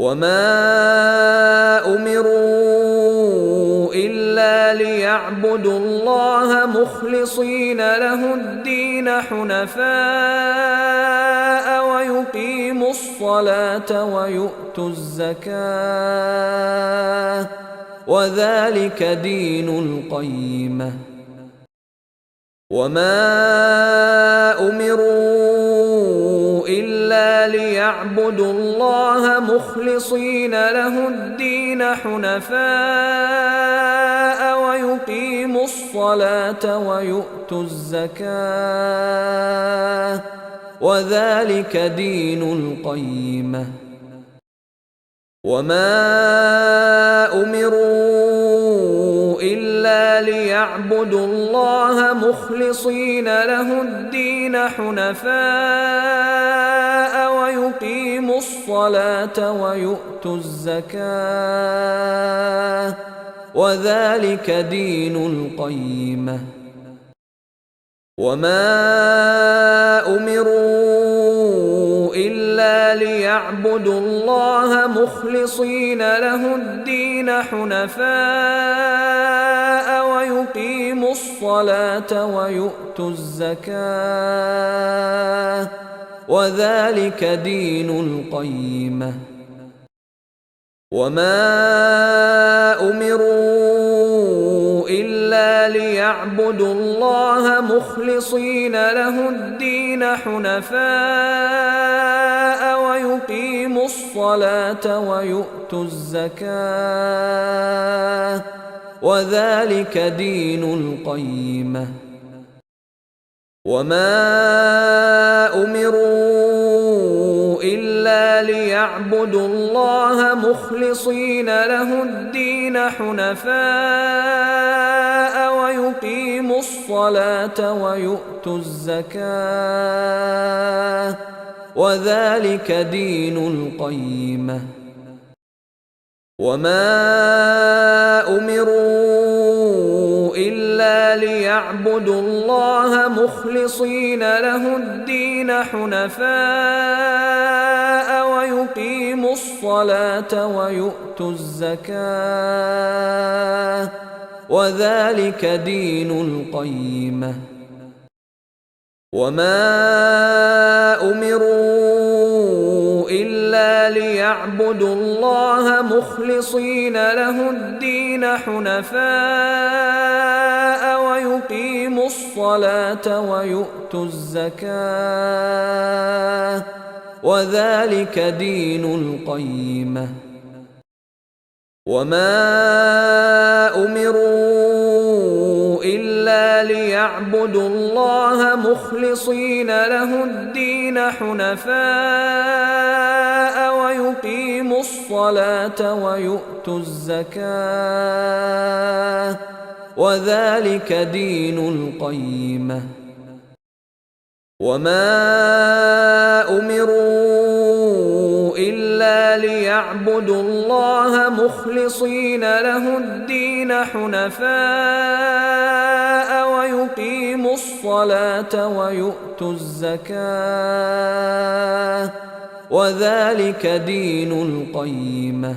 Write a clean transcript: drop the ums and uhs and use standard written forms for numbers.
وما أمروا إلا ليعبدوا الله مخلصين له الدين حنفاء ويقيموا الصلاة ويؤتوا الزكاة وذلك دين القيمة. وما أمروا إلا ليعبدوا الله مخلصين له الدين حنفاء ويقيموا الصلاة ويؤتوا الزكاة وذلك دين القيمة. وما أمروا إلا ليعبدوا الله مخلصين له الدين حنفاء ويقيموا الصلاة ويؤتوا الزكاة وذلك دين القيمة. وما أمروا إلا ليعبدوا الله مخلصين له الدين حنفاء ويقيموا الصلاة ويؤتوا الزكاة وذلك دين القيمة. وما أمروا إلا ليعبدوا الله مخلصين له الدين حنفاء ويقيموا الصلاة ويؤتوا الزكاة وذلك دين القيمة. وما أمروا إلا ليعبدوا الله مخلصين له الدين حنفاء ويقيموا الصلاة ويؤتوا الزكاة وذلك دين القيمة. وما أمروا إلا ليعبدوا الله مخلصين له الدين حنفاء ويقيموا الصلاة ويؤتوا الزكاة وذلك دين القيمة. وما أمروا إلا ليعبدوا الله مخلصين له الدين حنفاء ويقيموا الصلاة ويؤتوا الزكاة وذلك دين القيمة. وما أمروا إلا ليعبدوا الله مخلصين له الدين حنفاء ويقيموا الصلاة ويؤتوا الزكاة وذلك دين القيمة. وما أمروا إلا ليعبدوا الله مخلصين له الدين حنفاء ويقيموا الصلاة ويؤتوا الزكاة وذلك دين القيمة.